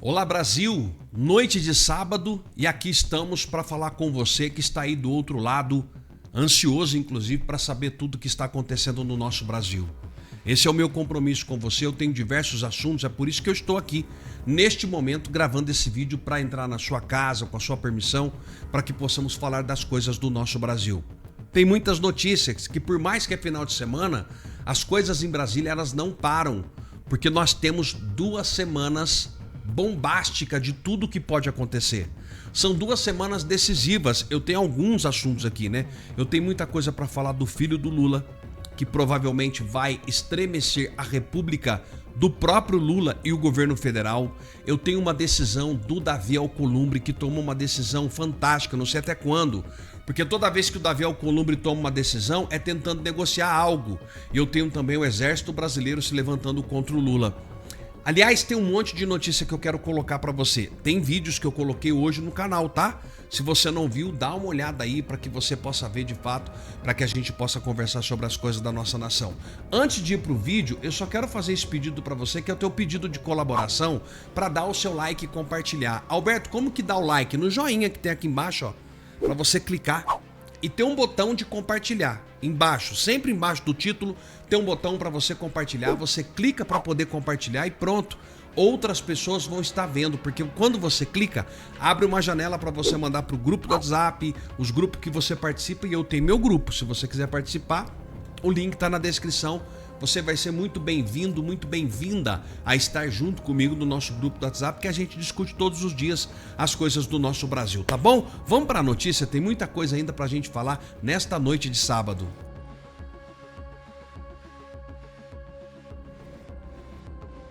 Olá Brasil, noite de sábado e aqui estamos para falar com você que está aí do outro lado, ansioso inclusive para saber tudo que está acontecendo no nosso Brasil. Esse é o meu compromisso com você, eu tenho diversos assuntos, é por isso que eu estou aqui neste momento gravando esse vídeo para entrar na sua casa com a sua permissão, para que possamos falar das coisas do nosso Brasil. Tem muitas notícias que por mais que é final de semana, as coisas em Brasília elas não param, porque nós temos 2 semanas bombástica de tudo que pode acontecer. São 2 semanas decisivas. Eu tenho alguns assuntos aqui, né? Eu tenho muita coisa para falar do filho do Lula, que provavelmente vai estremecer a República do próprio Lula e o governo federal. Eu tenho uma decisão do Davi Alcolumbre, que tomou uma decisão fantástica, não sei até quando, porque toda vez que o Davi Alcolumbre toma uma decisão é tentando negociar algo. E eu tenho também o exército brasileiro se levantando contra o Lula. Aliás, tem um monte de notícia que eu quero colocar para você. Tem vídeos que eu coloquei hoje no canal, tá? Se você não viu, dá uma olhada aí para que você possa ver de fato, para que a gente possa conversar sobre as coisas da nossa nação. Antes de ir pro vídeo, eu só quero fazer esse pedido para você, que é o teu pedido de colaboração, para dar o seu like e compartilhar. Alberto, como que dá o like? No joinha que tem aqui embaixo, ó, para você clicar. E tem um botão de compartilhar embaixo, sempre embaixo do título tem um botão para você compartilhar, você clica para poder compartilhar e pronto. Outras pessoas vão estar vendo, porque quando você clica, abre uma janela para você mandar para o grupo do WhatsApp, os grupos que você participa, e eu tenho meu grupo, se você quiser participar, o link está na descrição. Você vai ser muito bem-vindo, muito bem-vinda a estar junto comigo no nosso grupo do WhatsApp, que a gente discute todos os dias as coisas do nosso Brasil, tá bom? Vamos para a notícia, tem muita coisa ainda para a gente falar nesta noite de sábado.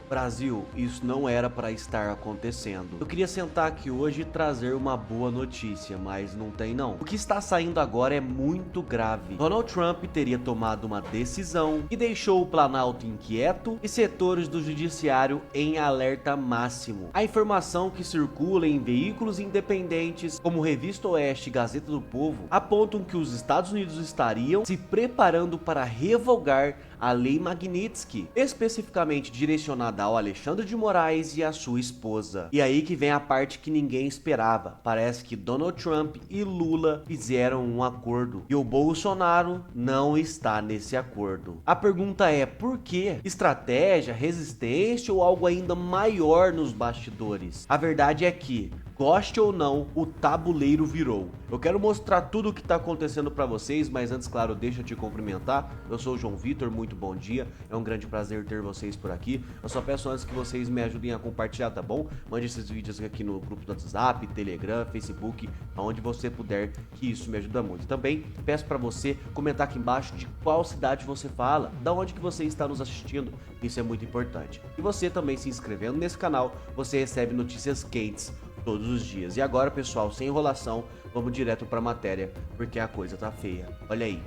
Brasil, isso não era para estar acontecendo. Eu queria sentar aqui hoje e trazer uma boa notícia, mas não tem não. O que está saindo agora é muito grave. Donald Trump teria tomado uma decisão que deixou o Planalto inquieto e setores do judiciário em alerta máximo. A informação que circula em veículos independentes, como Revista Oeste e Gazeta do Povo, apontam que os Estados Unidos estariam se preparando para revogar a Lei Magnitsky, especificamente direcionada ao Alexandre de Moraes e a sua esposa. E aí que vem a parte que ninguém esperava. Parece que Donald Trump e Lula fizeram um acordo e o Bolsonaro não está nesse acordo. A pergunta é: por quê? Estratégia, resistência ou algo ainda maior nos bastidores? A verdade é que, goste ou não, o tabuleiro virou. Eu quero mostrar tudo o que está acontecendo para vocês, mas antes, claro, deixa eu te cumprimentar. Eu sou o João Vitor, muito bom dia. É um grande prazer ter vocês por aqui. Eu só peço antes que vocês me ajudem a compartilhar, tá bom? Mande esses vídeos aqui no grupo do WhatsApp, Telegram, Facebook, aonde você puder, que isso me ajuda muito. Também peço para você comentar aqui embaixo de qual cidade você fala, da onde que você está nos assistindo. Isso é muito importante. E você também se inscrevendo nesse canal, você recebe notícias quentes todos os dias. E agora, pessoal, sem enrolação, vamos direto para a matéria, porque a coisa tá feia. Olha aí.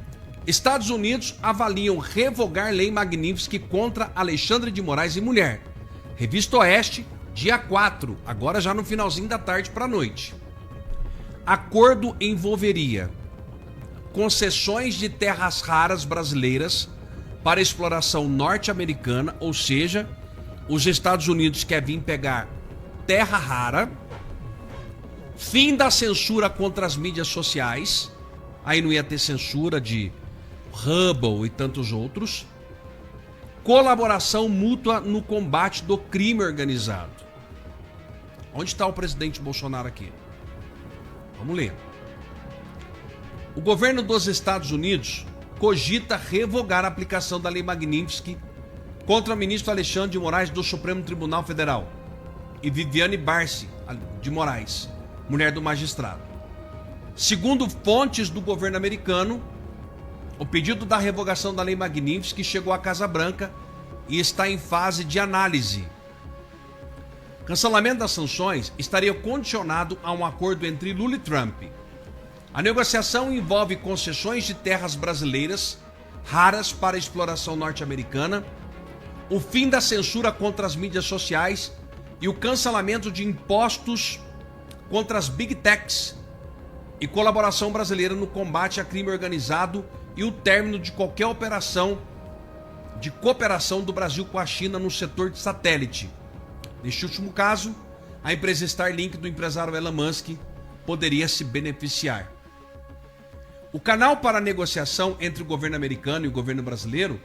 Estados Unidos avaliam revogar Lei Magnitsky contra Alexandre de Moraes e mulher. Revista Oeste, dia 4, agora já no finalzinho da tarde para a noite. Acordo envolveria concessões de terras raras brasileiras para exploração norte-americana, ou seja, os Estados Unidos querem vir pegar terra rara, fim da censura contra as mídias sociais, aí não ia ter censura de Hubble e tantos outros, colaboração mútua no combate do crime organizado. Onde está o presidente Bolsonaro aqui? Vamos ler. O governo dos Estados Unidos cogita revogar a aplicação da Lei Magnitsky contra o ministro Alexandre de Moraes do Supremo Tribunal Federal e Viviane Barsi de Moraes, mulher do magistrado. Segundo fontes do governo americano, o pedido da revogação da Lei Magnitsky chegou à Casa Branca e está em fase de análise. Cancelamento das sanções estaria condicionado a um acordo entre Lula e Trump. A negociação envolve concessões de terras brasileiras raras para exploração norte-americana, o fim da censura contra as mídias sociais e o cancelamento de impostos contra as Big Techs e colaboração brasileira no combate a crime organizado e o término de qualquer operação de cooperação do Brasil com a China no setor de satélite. Neste último caso, a empresa Starlink do empresário Elon Musk poderia se beneficiar. O canal para a negociação entre o governo americano e o governo brasileiro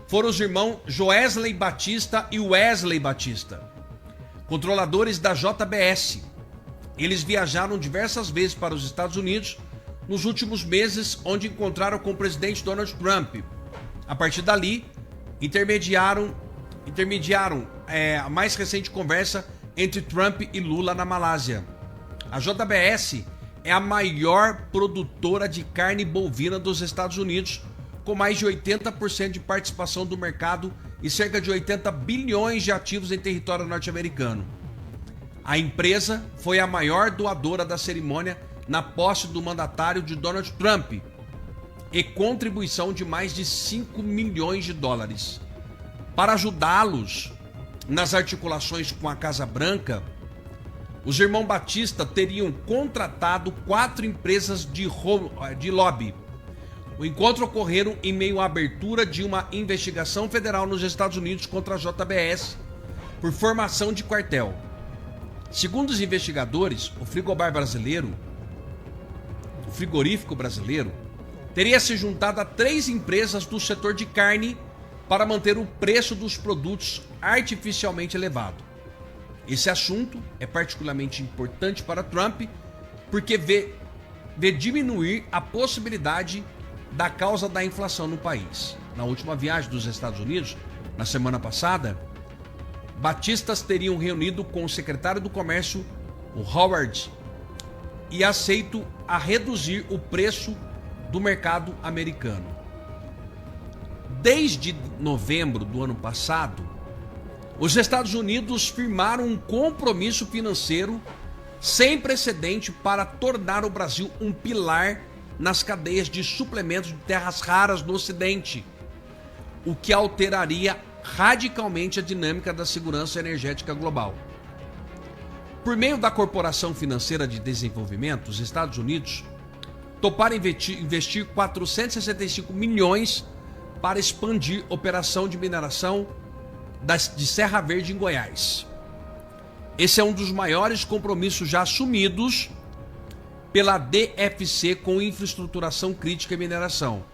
foram os irmãos Joesley Batista e Wesley Batista, controladores da JBS. Eles viajaram diversas vezes para os Estados Unidos nos últimos meses, onde encontraram com o presidente Donald Trump. A partir dali, intermediaram a mais recente conversa entre Trump e Lula na Malásia. A JBS é a maior produtora de carne bovina dos Estados Unidos, com mais de 80% de participação do mercado e cerca de 80 bilhões de ativos em território norte-americano. A empresa foi a maior doadora da cerimônia na posse do mandatário de Donald Trump e contribuição de mais de 5 milhões de dólares. Para ajudá-los nas articulações com a Casa Branca, os irmãos Batista teriam contratado 4 empresas de lobby. O encontro ocorreu em meio à abertura de uma investigação federal nos Estados Unidos contra a JBS por formação de quartel. Segundo os investigadores, o frigorífico brasileiro teria se juntado a 3 empresas do setor de carne para manter o preço dos produtos artificialmente elevado. Esse assunto é particularmente importante para Trump porque vê diminuir a possibilidade da causa da inflação no país. Na última viagem dos Estados Unidos, na semana passada, Batistas teriam reunido com o secretário do Comércio, o Howard, e aceito a reduzir o preço do mercado americano. Desde novembro do ano passado, os Estados Unidos firmaram um compromisso financeiro sem precedente para tornar o Brasil um pilar nas cadeias de suplementos de terras raras no Ocidente, o que alteraria radicalmente a dinâmica da segurança energética global. Por meio da Corporação Financeira de Desenvolvimento, os Estados Unidos toparam investir 465 milhões para expandir operação de mineração de Serra Verde em Goiás. Esse é um dos maiores compromissos já assumidos pela DFC com infraestruturação crítica e mineração,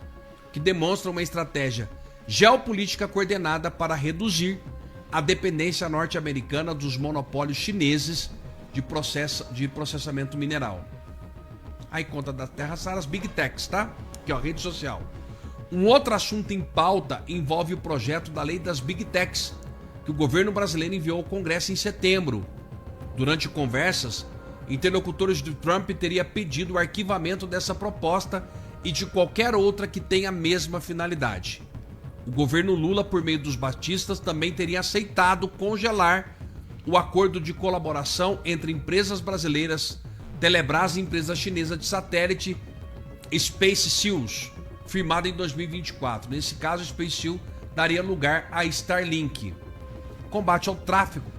que demonstra uma estratégia geopolítica coordenada para reduzir a dependência norte-americana dos monopólios chineses de processamento mineral. Aí conta das terras raras, Big Techs, tá? Aqui ó, rede social. Um outro assunto em pauta envolve o projeto da lei das Big Techs, que o governo brasileiro enviou ao Congresso em setembro. Durante conversas, interlocutores de Trump teriam pedido o arquivamento dessa proposta e de qualquer outra que tenha a mesma finalidade. O governo Lula, por meio dos batistas, também teria aceitado congelar o acordo de colaboração entre empresas brasileiras, Telebrás e empresa chinesa de satélite Space Seals, firmado em 2024. Nesse caso, Space Seal daria lugar a Starlink. Combate ao tráfico.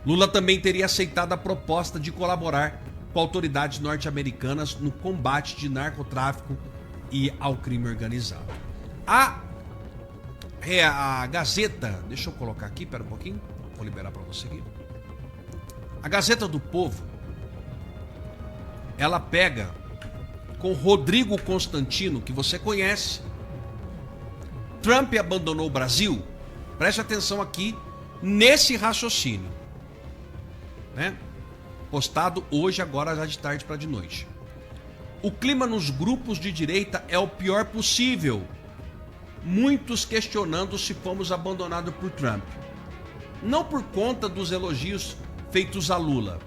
Lula também teria aceitado a proposta de colaborar com autoridades norte-americanas no combate de narcotráfico e ao crime organizado. A Gazeta, deixa eu colocar aqui, pera um pouquinho, vou liberar para você aqui. A Gazeta do Povo, ela pega com Rodrigo Constantino, que você conhece. Trump abandonou o Brasil? Preste atenção aqui nesse raciocínio, né? Postado hoje, agora já de tarde para de noite. O clima nos grupos de direita é o pior possível. Muitos questionando se fomos abandonados por Trump. Não por conta dos elogios feitos a Lula,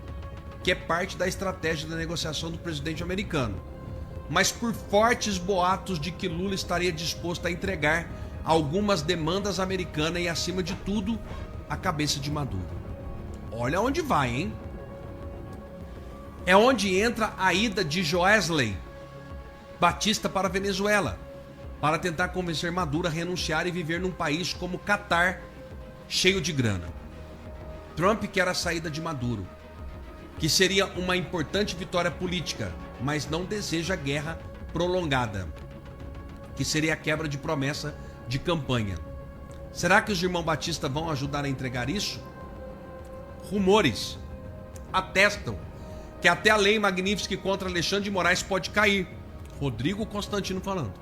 que é parte da estratégia da negociação do presidente americano, mas por fortes boatos de que Lula estaria disposto a entregar algumas demandas americanas e, acima de tudo, a cabeça de Maduro. Olha onde vai, hein? É onde entra a ida de Joesley Batista para a Venezuela, para tentar convencer Maduro a renunciar e viver num país como Catar, cheio de grana. Trump quer a saída de Maduro, que seria uma importante vitória política, mas não deseja guerra prolongada, que seria a quebra de promessa de campanha. Será que os irmãos Batista vão ajudar a entregar isso? rumores atestam que até a lei Magnitsky contra Alexandre de Moraes pode cair. Rodrigo Constantino falando.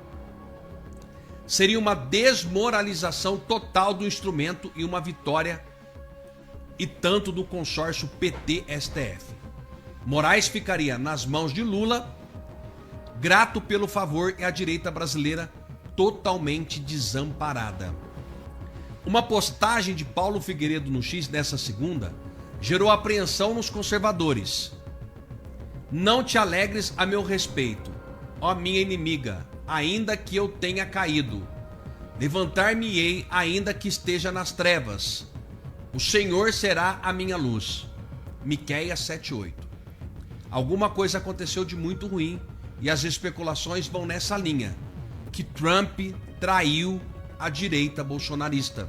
Seria uma desmoralização total do instrumento e uma vitória e tanto do consórcio PT-STF. Moraes ficaria nas mãos de Lula, grato pelo favor, e a direita brasileira totalmente desamparada. Uma postagem de Paulo Figueiredo no X dessa segunda gerou apreensão nos conservadores. Não te alegres a meu respeito, ó minha inimiga, ainda que eu tenha caído. Levantar-me-ei ainda que esteja nas trevas. O Senhor será a minha luz. Miqueias 7:8. Alguma coisa aconteceu de muito ruim e as especulações vão nessa linha, que Trump traiu a direita bolsonarista.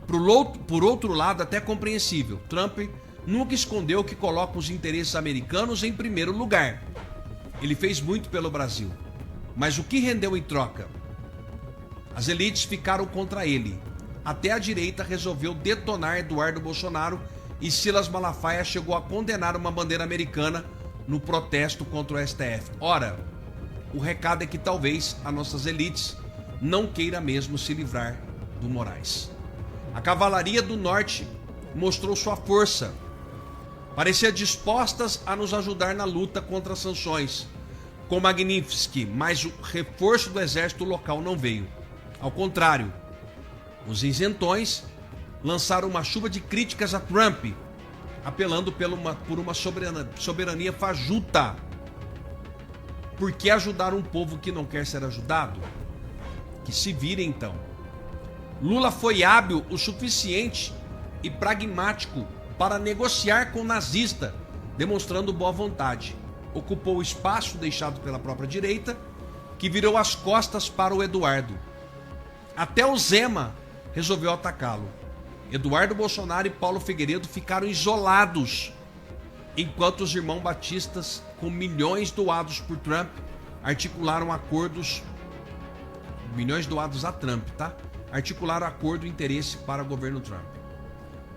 Por outro lado, até compreensível, Trump nunca escondeu que coloca os interesses americanos em primeiro lugar. Ele fez muito pelo Brasil, mas o que rendeu em troca? As elites ficaram contra ele. Até a direita resolveu detonar Eduardo Bolsonaro e Silas Malafaia chegou a condenar uma bandeira americana no protesto contra o STF. Ora, o recado é que talvez as nossas elites não queiram mesmo se livrar do Moraes. A Cavalaria do Norte mostrou sua força. Parecia dispostas a nos ajudar na luta contra as sanções com Magnitsky, mas o reforço do exército local não veio. Ao contrário, os isentões lançaram uma chuva de críticas a Trump, apelando por uma soberania fajuta. Por que ajudar um povo que não quer ser ajudado? Que se vire então. Lula foi hábil o suficiente e pragmático para negociar com o nazista, demonstrando boa vontade. Ocupou o espaço deixado pela própria direita, que virou as costas para o Eduardo. Até o Zema resolveu atacá-lo. Eduardo Bolsonaro e Paulo Figueiredo ficaram isolados, enquanto os irmãos batistas, com milhões doados por Trump, articularam acordos, milhões doados a Trump, tá? Articularam acordo e interesse para o governo Trump.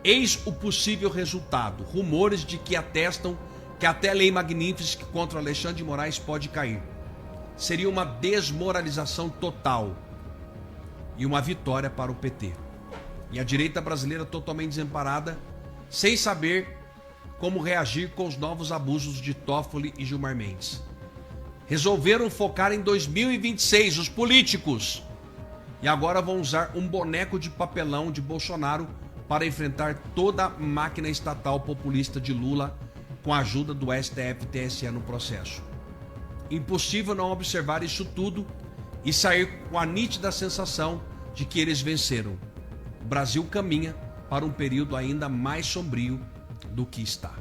Eis o possível resultado. Rumores de que atestam que até a lei Magnitsky contra Alexandre de Moraes pode cair. Seria uma desmoralização total e uma vitória para o PT. E a direita brasileira totalmente desamparada, sem saber como reagir com os novos abusos de Toffoli e Gilmar Mendes. Resolveram focar em 2026, os políticos. E agora vão usar um boneco de papelão de Bolsonaro para enfrentar toda a máquina estatal populista de Lula com a ajuda do STF e TSE no processo. Impossível não observar isso tudo e sair com a nítida sensação de que eles venceram. O Brasil caminha para um período ainda mais sombrio do que está.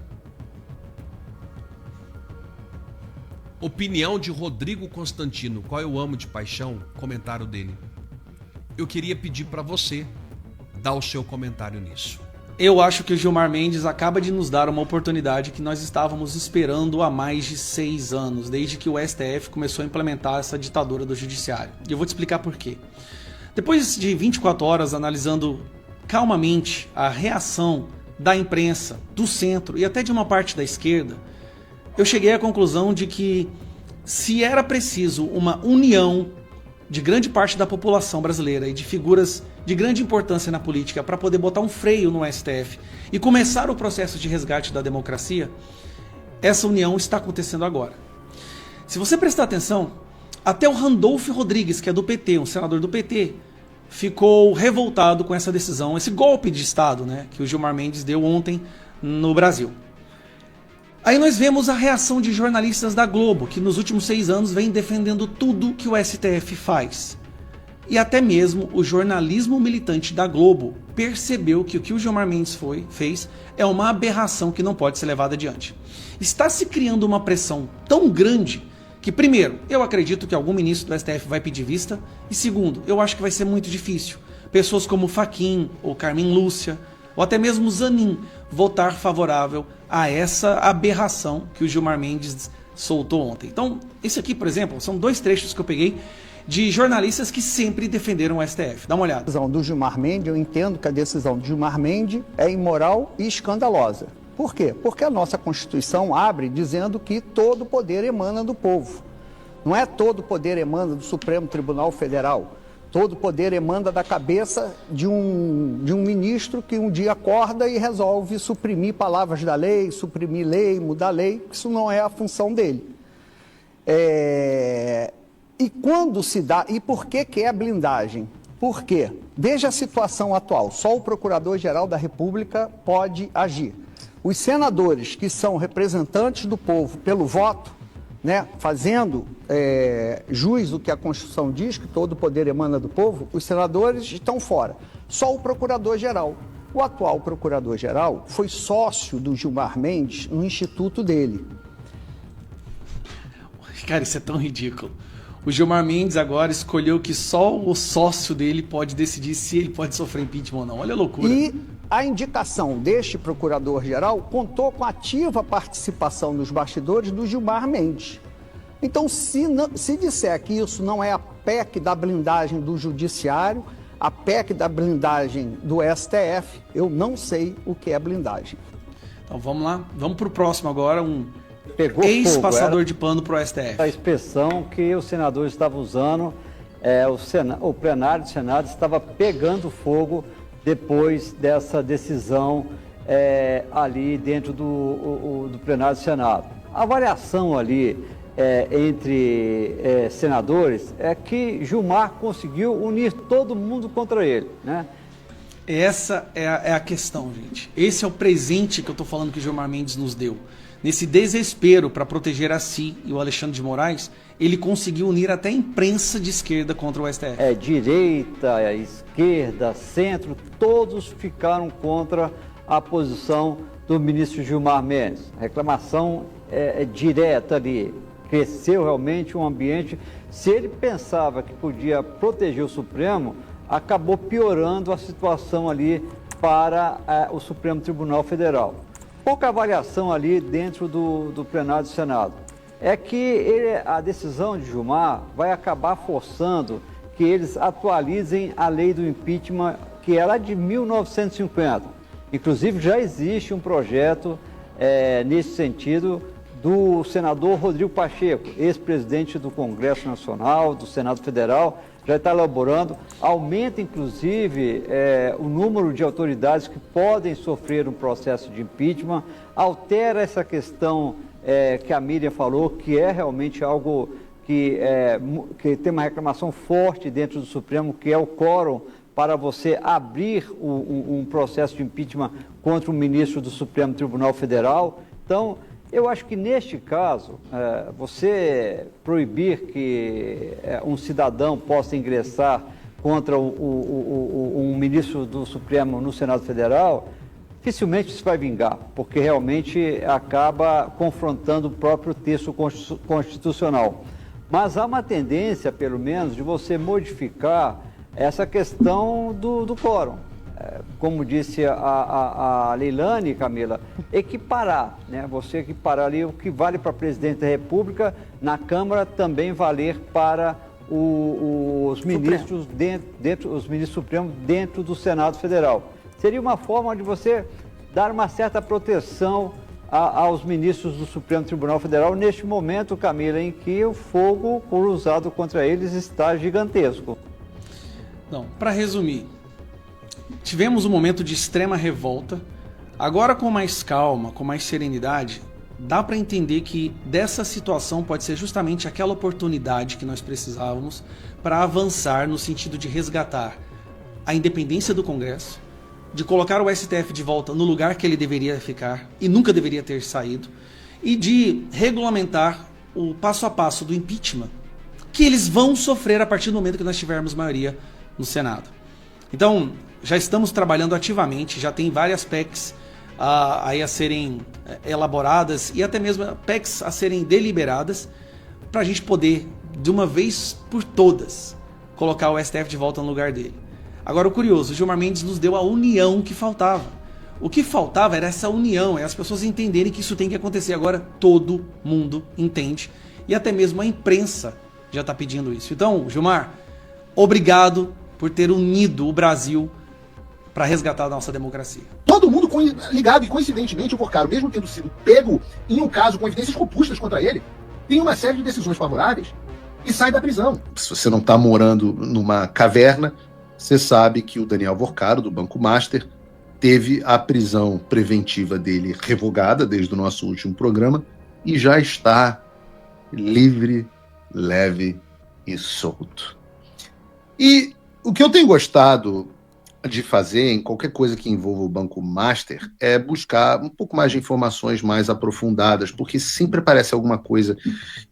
Opinião de Rodrigo Constantino, qual eu amo de paixão, comentário dele. Eu queria pedir para você dar o seu comentário nisso. Eu acho que o Gilmar Mendes acaba de nos dar uma oportunidade que nós estávamos esperando há mais de 6 anos, desde que o STF começou a implementar essa ditadura do judiciário. E eu vou te explicar por quê. Depois de 24 horas analisando calmamente a reação da imprensa, do centro e até de uma parte da esquerda, eu cheguei à conclusão de que se era preciso uma união de grande parte da população brasileira e de figuras de grande importância na política para poder botar um freio no STF e começar o processo de resgate da democracia, essa união está acontecendo agora. Se você prestar atenção, até o Randolfo Rodrigues, que é do PT, um senador do PT, ficou revoltado com essa decisão, esse golpe de Estado, né, que o Gilmar Mendes deu ontem no Brasil. Aí nós vemos a reação de jornalistas da Globo, que nos últimos 6 anos vem defendendo tudo que o STF faz. E até mesmo o jornalismo militante da Globo percebeu que o que o Gilmar Mendes fez é uma aberração que não pode ser levada adiante. Está se criando uma pressão tão grande que, primeiro, eu acredito que algum ministro do STF vai pedir vista, e segundo, eu acho que vai ser muito difícil pessoas como Fachin ou Carmen Lúcia, ou até mesmo Zanin, votar favorável a essa aberração que o Gilmar Mendes soltou ontem. Então, esse aqui, por exemplo, são 2 trechos que eu peguei de jornalistas que sempre defenderam o STF. Dá uma olhada. A decisão do Gilmar Mendes, eu entendo que a decisão do Gilmar Mendes é imoral e escandalosa. Por quê? Porque a nossa Constituição abre dizendo que todo poder emana do povo. Não é todo poder emana do Supremo Tribunal Federal. Todo poder emana da cabeça de um ministro que um dia acorda e resolve suprimir palavras da lei, suprimir lei, mudar lei. Isso não é a função dele. E quando se dá... E por que é a blindagem? Por quê? Veja a situação atual. Só o Procurador-Geral da República pode agir. Os senadores, que são representantes do povo pelo voto, né, fazendo jus do que a Constituição diz, que todo poder emana do povo, os senadores estão fora. Só o Procurador-Geral. O atual Procurador-Geral foi sócio do Gilmar Mendes no instituto dele. Cara, isso é tão ridículo. O Gilmar Mendes agora escolheu que só o sócio dele pode decidir se ele pode sofrer impeachment ou não. Olha a loucura. E a indicação deste procurador-geral contou com a ativa participação nos bastidores do Gilmar Mendes. Então, se disser que isso não é a PEC da blindagem do Judiciário, a PEC da blindagem do STF, eu não sei o que é blindagem. Então vamos lá, vamos para o próximo agora, Pegou ex-passador de pano para o STF. A expressão que o senador estava usando, o plenário do Senado estava pegando fogo depois dessa decisão ali dentro do plenário do Senado. A avaliação ali entre senadores é que Gilmar conseguiu unir todo mundo contra ele, né? Essa é a questão, gente. Esse é o presente que eu estou falando que o Gilmar Mendes nos deu. Nesse desespero para proteger a si e o Alexandre de Moraes, ele conseguiu unir até a imprensa de esquerda contra o STF. Direita, esquerda, centro, todos ficaram contra a posição do ministro Gilmar Mendes. A reclamação é direta ali. Cresceu realmente um ambiente. Se ele pensava que podia proteger o Supremo, acabou piorando a situação ali para o Supremo Tribunal Federal. Pouca avaliação ali dentro do plenário do Senado. É que a decisão de Gilmar vai acabar forçando que eles atualizem a lei do impeachment, que era de 1950. Inclusive, já existe um projeto nesse sentido do senador Rodrigo Pacheco, ex-presidente do Congresso Nacional, do Senado Federal, já está elaborando, aumenta inclusive o número de autoridades que podem sofrer um processo de impeachment, altera essa questão que a Miriam falou, que é realmente algo que tem uma reclamação forte dentro do Supremo, que é o quórum para você abrir um processo de impeachment contra um ministro do Supremo Tribunal Federal. Então, eu acho que neste caso, você proibir que um cidadão possa ingressar contra um ministro do Supremo no Senado Federal, dificilmente isso vai vingar, porque realmente acaba confrontando o próprio texto constitucional. Mas há uma tendência, pelo menos, de você modificar essa questão do quórum. Como disse a Leilane, Camila, equiparar, né? Você equiparar ali o que vale para presidente da República, na Câmara também valer para os ministros os ministros supremos dentro do Senado Federal. Seria uma forma de você dar uma certa proteção aos ministros do Supremo Tribunal Federal neste momento, Camila, em que o fogo cruzado contra eles está gigantesco. Não, para resumir, tivemos um momento de extrema revolta. Agora, com mais calma, com mais serenidade, dá para entender que dessa situação pode ser justamente aquela oportunidade que nós precisávamos para avançar no sentido de resgatar a independência do Congresso, de colocar o STF de volta no lugar que ele deveria ficar e nunca deveria ter saído, e de regulamentar o passo a passo do impeachment, que eles vão sofrer a partir do momento que nós tivermos maioria no Senado. Então, já estamos trabalhando ativamente, já tem várias PECs aí a serem elaboradas e até mesmo PECs a serem deliberadas para a gente poder, de uma vez por todas, colocar o STF de volta no lugar dele. Agora, o curioso, o Gilmar Mendes nos deu a união que faltava. O que faltava era essa união, as pessoas entenderem que isso tem que acontecer. Agora todo mundo entende, e até mesmo a imprensa já está pedindo isso. Então, Gilmar, obrigado por ter unido o Brasil para resgatar a nossa democracia. Todo mundo ligado, e coincidentemente o Porcaro, mesmo tendo sido pego em um caso com evidências robustas contra ele, tem uma série de decisões favoráveis e sai da prisão. Se você não está morando numa caverna, você sabe que o Daniel Porcaro, do Banco Master, teve a prisão preventiva dele revogada desde o nosso último programa e já está livre, leve e solto. E o que eu tenho gostado de fazer em qualquer coisa que envolva o Banco Master é buscar um pouco mais de informações mais aprofundadas, porque sempre aparece alguma coisa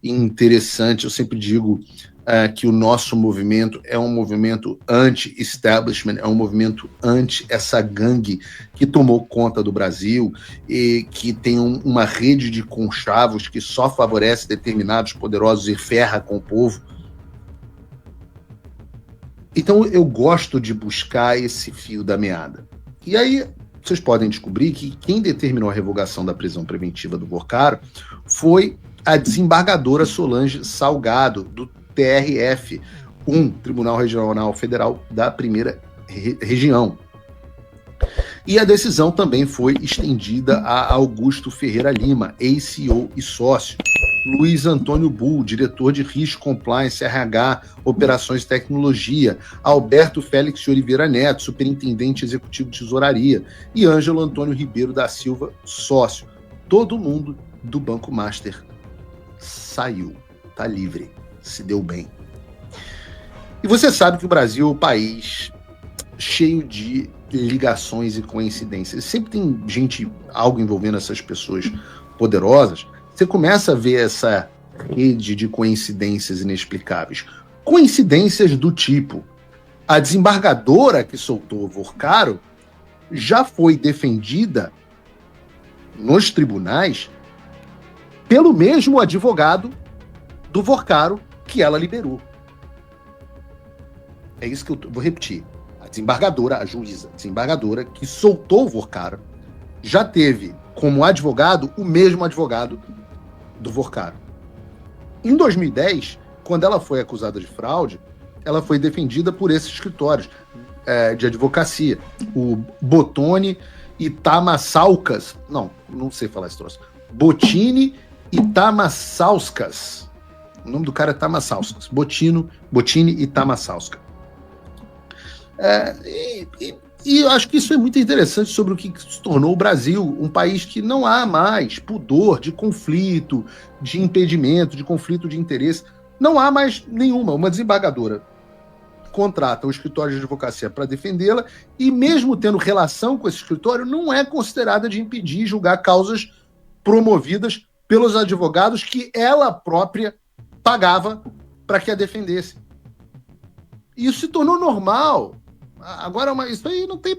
interessante. Eu sempre digo que o nosso movimento é um movimento anti-establishment, é um movimento anti essa gangue que tomou conta do Brasil e que tem uma rede de conchavos que só favorece determinados poderosos e ferra com o povo. Então eu gosto de buscar esse fio da meada. E aí vocês podem descobrir que quem determinou a revogação da prisão preventiva do Porcaro foi a desembargadora Solange Salgado, do TRF, Tribunal Regional Federal da Primeira Região. E a decisão também foi estendida a Augusto Ferreira Lima, ex-CEO e sócio, Luiz Antônio Bull, diretor de Risco Compliance, RH, Operações e Tecnologia, Alberto Félix de Oliveira Neto, superintendente executivo de tesouraria, e Ângelo Antônio Ribeiro da Silva, sócio. Todo mundo do Banco Master saiu, tá livre, se deu bem. E você sabe que o Brasil é um país cheio de ligações e coincidências. Sempre tem algo envolvendo essas pessoas poderosas. Você começa a ver essa rede de coincidências inexplicáveis. Coincidências do tipo: a desembargadora que soltou o Porcaro já foi defendida nos tribunais pelo mesmo advogado do Porcaro que ela liberou. É isso que eu vou repetir. A desembargadora, a juíza, desembargadora que soltou o Porcaro já teve como advogado o mesmo advogado do Porcaro. Em 2010, quando ela foi acusada de fraude, ela foi defendida por esses escritórios de advocacia, o Bottini e Tamassauskas, não sei falar esse troço, Bottini e Tamassauskas, o nome do cara é Tamassauskas, Bottini e Tamassauskas. E eu acho que isso é muito interessante sobre o que se tornou o Brasil, um país que não há mais pudor de conflito, de impedimento, de conflito de interesse. Não há mais nenhuma. Uma desembargadora contrata o escritório de advocacia para defendê-la e, mesmo tendo relação com esse escritório, não é considerada de impedir e julgar causas promovidas pelos advogados que ela própria pagava para que a defendesse. E isso se tornou normal. Agora, isso aí não tem.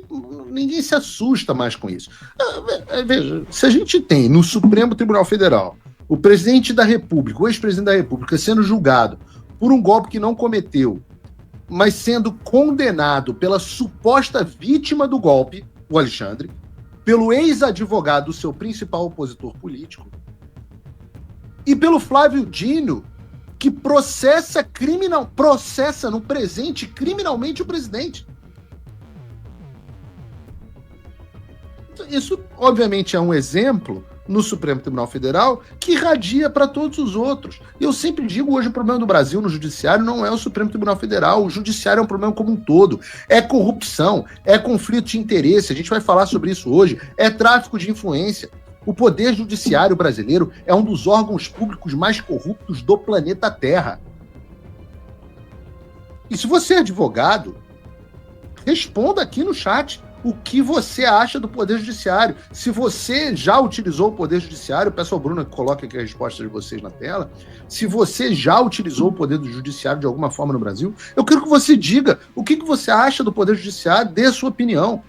Ninguém se assusta mais com isso. Veja, se a gente tem no Supremo Tribunal Federal o presidente da República, o ex-presidente da República, sendo julgado por um golpe que não cometeu, mas sendo condenado pela suposta vítima do golpe, o Alexandre, pelo ex-advogado do seu principal opositor político, e pelo Flávio Dino, que processa no presente criminalmente o presidente. Isso, obviamente, é um exemplo no Supremo Tribunal Federal que irradia para todos os outros. Eu sempre digo, hoje o problema do Brasil no judiciário não é o Supremo Tribunal Federal, o judiciário é um problema como um todo. É corrupção, é conflito de interesse, a gente vai falar sobre isso hoje, é tráfico de influência. O Poder Judiciário brasileiro é um dos órgãos públicos mais corruptos do planeta Terra. E se você é advogado, responda aqui no chat o que você acha do Poder Judiciário. Se você já utilizou o Poder Judiciário, peço ao Bruno que coloque aqui a resposta de vocês na tela. Se você já utilizou o Poder do Judiciário de alguma forma no Brasil, eu quero que você diga o que você acha do Poder Judiciário, dê a sua opinião.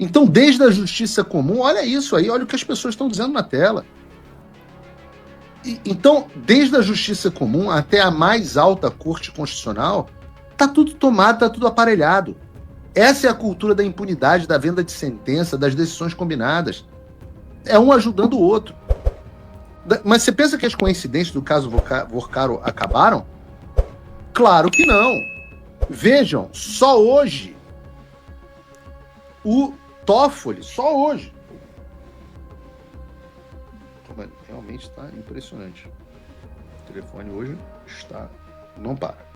Então, desde a justiça comum, olha isso aí, olha o que as pessoas estão dizendo na tela. Então, desde a justiça comum até a mais alta Corte Constitucional, está tudo tomado, está tudo aparelhado. Essa é a cultura da impunidade, da venda de sentença, das decisões combinadas. É um ajudando o outro. Mas você pensa que as coincidências do caso Vorcaro acabaram? Claro que não. Vejam, só hoje, o Toffoli, só hoje. Realmente está impressionante. O telefone hoje não para.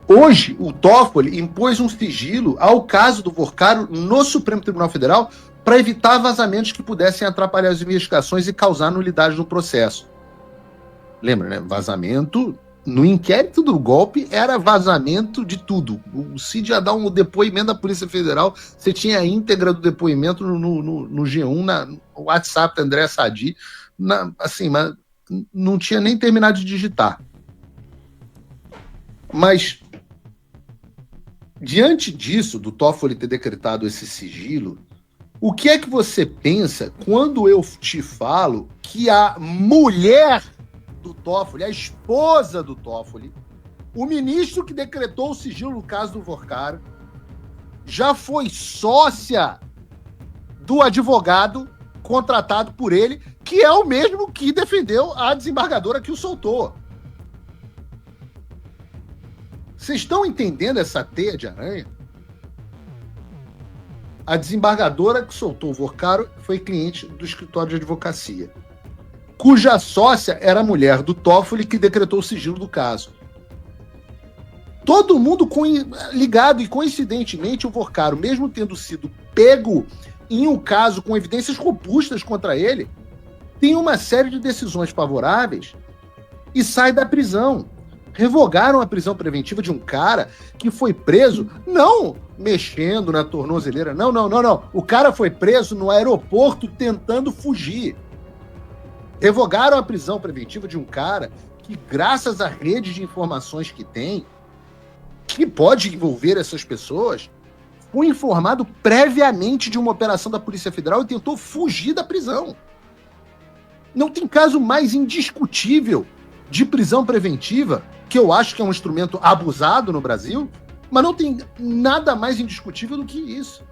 Hoje, o Toffoli impôs um sigilo ao caso do Vorcaro no Supremo Tribunal Federal para evitar vazamentos que pudessem atrapalhar as investigações e causar nulidade no processo. Lembra, né? Vazamento no inquérito do golpe era vazamento de tudo. O Cid ia dar um depoimento da Polícia Federal, você tinha a íntegra do depoimento no G1, no WhatsApp da André Sadi, assim, mas não tinha nem terminado de digitar. Mas, diante disso, do Toffoli ter decretado esse sigilo, o que é que você pensa quando eu te falo que a mulher do Toffoli, a esposa do Toffoli, o ministro que decretou o sigilo no caso do Vorcaro, já foi sócia do advogado contratado por ele, que é o mesmo que defendeu a desembargadora que o soltou. Vocês estão entendendo essa teia de aranha? A desembargadora que soltou o Vorcaro foi cliente do escritório de advocacia, cuja sócia era a mulher do Toffoli que decretou o sigilo do caso. Todo mundo ligado, e coincidentemente o Vorcaro, mesmo tendo sido pego em um caso com evidências robustas contra ele, tem uma série de decisões favoráveis e sai da prisão. Revogaram a prisão preventiva de um cara que foi preso, não mexendo na tornozeleira, não. O cara foi preso no aeroporto tentando fugir. Revogaram a prisão preventiva de um cara que, graças à rede de informações que tem, que pode envolver essas pessoas, foi informado previamente de uma operação da Polícia Federal e tentou fugir da prisão. Não tem caso mais indiscutível de prisão preventiva, que eu acho que é um instrumento abusado no Brasil, mas não tem nada mais indiscutível do que isso.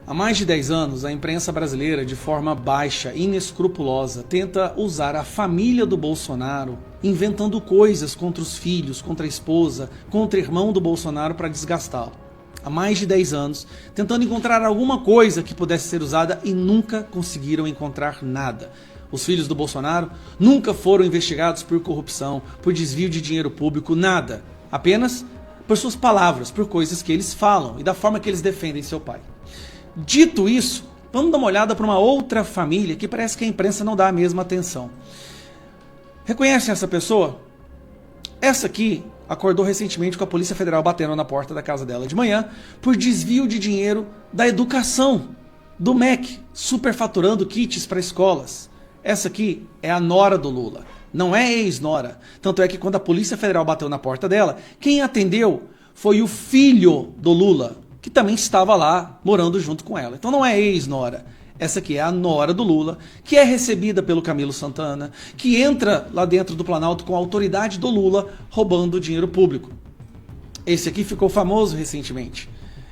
Há mais de 10 anos, a imprensa brasileira, de forma baixa e inescrupulosa, tenta usar a família do Bolsonaro, inventando coisas contra os filhos, contra a esposa, contra o irmão do Bolsonaro para desgastá-lo. Há mais de 10 anos, tentando encontrar alguma coisa que pudesse ser usada e nunca conseguiram encontrar nada. Os filhos do Bolsonaro nunca foram investigados por corrupção, por desvio de dinheiro público, nada. Apenas por suas palavras, por coisas que eles falam e da forma que eles defendem seu pai. Dito isso, vamos dar uma olhada para uma outra família que parece que a imprensa não dá a mesma atenção. Reconhecem essa pessoa? Essa aqui acordou recentemente com a Polícia Federal batendo na porta da casa dela de manhã por desvio de dinheiro da educação, do MEC, superfaturando kits para escolas. Essa aqui é a nora do Lula, não é ex-nora. Tanto é que quando a Polícia Federal bateu na porta dela, quem atendeu foi o filho do Lula, que também estava lá morando junto com ela. Então não é ex-nora. Essa aqui é a nora do Lula, que é recebida pelo Camilo Santana, que entra lá dentro do Planalto com a autoridade do Lula, roubando dinheiro público. Esse aqui ficou famoso recentemente.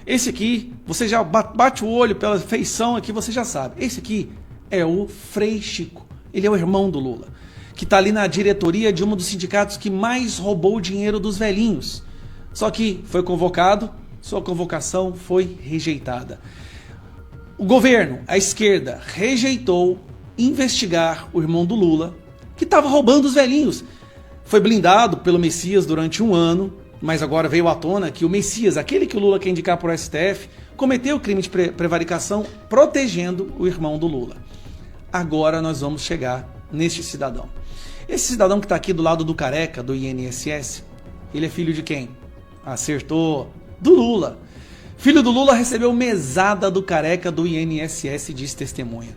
Esse aqui, você já bate o olho pela feição aqui, você já sabe. Esse aqui é o Frei Chico. Ele é o irmão do Lula, que está ali na diretoria de um dos sindicatos que mais roubou o dinheiro dos velhinhos. Só que foi convocado, sua convocação foi rejeitada. O governo, a esquerda, rejeitou investigar o irmão do Lula, que estava roubando os velhinhos. Foi blindado pelo Messias durante um ano, mas agora veio à tona que o Messias, aquele que o Lula quer indicar para o STF, cometeu crime de prevaricação protegendo o irmão do Lula. Agora nós vamos chegar neste cidadão. Esse cidadão que está aqui do lado do careca, do INSS, ele é filho de quem? Acertou, do Lula. Filho do Lula recebeu mesada do careca do INSS, diz testemunha.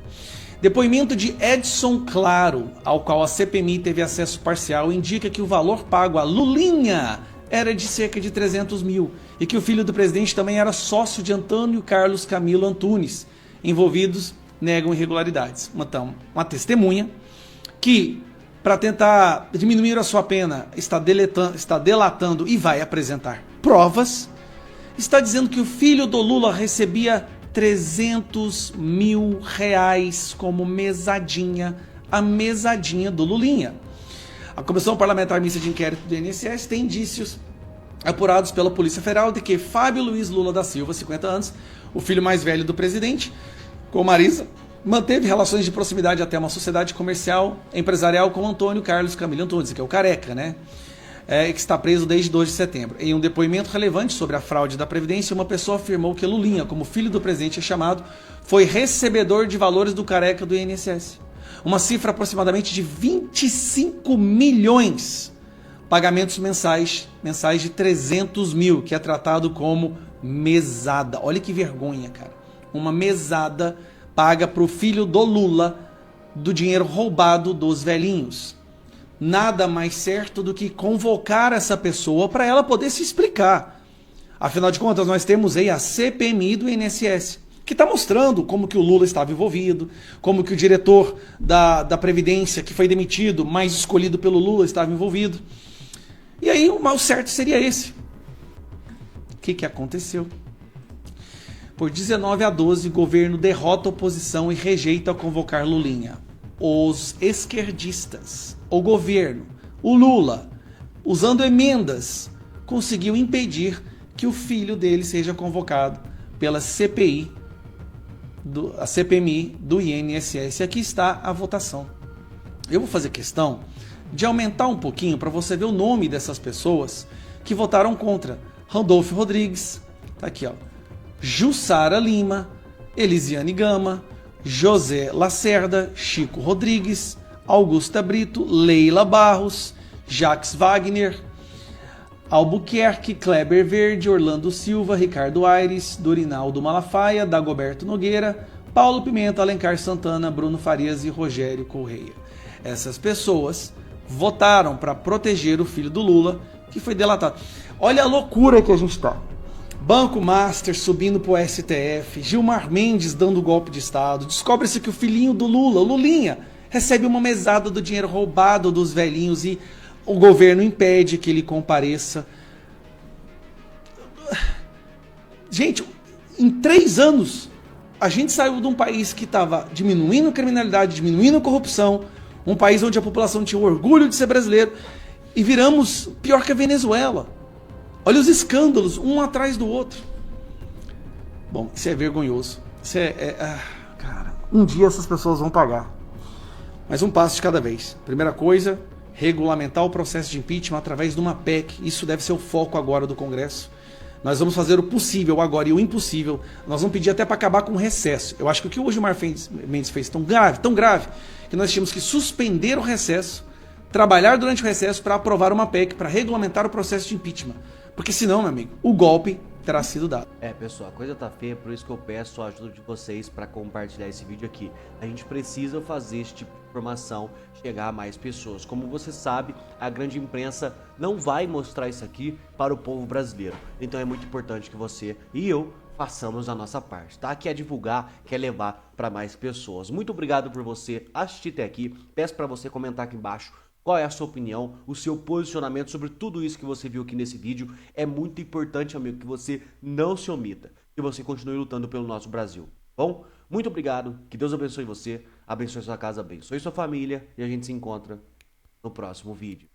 Depoimento de Edson Claro, ao qual a CPMI teve acesso parcial, indica que o valor pago a Lulinha era de cerca de 300 mil e que o filho do presidente também era sócio de Antônio Carlos Camilo Antunes. Envolvidos negam irregularidades. Então, uma testemunha que, para tentar diminuir a sua pena, está delatando e vai apresentar provas, está dizendo que o filho do Lula recebia R$300 mil como mesadinha, a mesadinha do Lulinha. A Comissão Parlamentar Mista de Inquérito do INSS tem indícios apurados pela Polícia Federal de que Fábio Luiz Lula da Silva, 50 anos, o filho mais velho do presidente, com Marisa, manteve relações de proximidade até uma sociedade comercial empresarial com Antônio Carlos Camilo Antunes, que é o Careca, né? Que está preso desde 2 de setembro. Em um depoimento relevante sobre a fraude da Previdência, uma pessoa afirmou que Lulinha, como filho do presidente é chamado, foi recebedor de valores do Careca do INSS. Uma cifra aproximadamente de 25 milhões. Pagamentos mensais de 300 mil, que é tratado como mesada. Olha que vergonha, cara. Uma mesada paga para o filho do Lula do dinheiro roubado dos velhinhos. Nada mais certo do que convocar essa pessoa para ela poder se explicar. Afinal de contas, nós temos aí a CPMI do INSS, que está mostrando como que o Lula estava envolvido, como que o diretor da Previdência, que foi demitido, mas escolhido pelo Lula, estava envolvido. E aí o mal certo seria esse. O que aconteceu? Por 19-12, o governo derrota a oposição e rejeita convocar Lulinha. Os esquerdistas, o governo, o Lula, usando emendas, conseguiu impedir que o filho dele seja convocado pela CPMI do INSS. Aqui está a votação. Eu vou fazer questão de aumentar um pouquinho para você ver o nome dessas pessoas que votaram contra. Randolfo Rodrigues, tá aqui, ó. Jussara Lima, Elisiane Gama, José Lacerda, Chico Rodrigues, Augusta Brito, Leila Barros, Jacques Wagner, Albuquerque, Kleber Verde, Orlando Silva, Ricardo Aires, Dorinaldo Malafaia, Dagoberto Nogueira, Paulo Pimenta, Alencar Santana, Bruno Farias e Rogério Correia. Essas pessoas votaram para proteger o filho do Lula, que foi delatado. Olha a loucura que a gente está. Banco Master subindo pro STF, Gilmar Mendes dando golpe de Estado, descobre-se que o filhinho do Lula, o Lulinha, recebe uma mesada do dinheiro roubado dos velhinhos e o governo impede que ele compareça. Gente, em 3 anos, a gente saiu de um país que estava diminuindo a criminalidade, diminuindo a corrupção, um país onde a população tinha orgulho de ser brasileiro, e viramos pior que a Venezuela. Olha os escândalos, um atrás do outro. Bom, isso é vergonhoso. Isso cara, um dia essas pessoas vão pagar. Mas um passo de cada vez. Primeira coisa, regulamentar o processo de impeachment através de uma PEC. Isso deve ser o foco agora do Congresso. Nós vamos fazer o possível agora e o impossível. Nós vamos pedir até para acabar com o recesso. Eu acho que o que o Gilmar Mendes fez tão grave, que nós tínhamos que suspender o recesso, trabalhar durante o recesso para aprovar uma PEC, para regulamentar o processo de impeachment. Porque senão, meu amigo, o golpe terá sido dado. Pessoal, a coisa tá feia, por isso que eu peço a ajuda de vocês para compartilhar esse vídeo aqui. A gente precisa fazer esse tipo de informação chegar a mais pessoas. Como você sabe, a grande imprensa não vai mostrar isso aqui para o povo brasileiro. Então é muito importante que você e eu façamos a nossa parte, tá? Que é divulgar, que é levar para mais pessoas. Muito obrigado por você assistir até aqui. Peço para você comentar aqui embaixo qual é a sua opinião, o seu posicionamento sobre tudo isso que você viu aqui nesse vídeo. É muito importante, amigo, que você não se omita, que você continue lutando pelo nosso Brasil. Bom, muito obrigado, que Deus abençoe você, abençoe sua casa, abençoe sua família e a gente se encontra no próximo vídeo.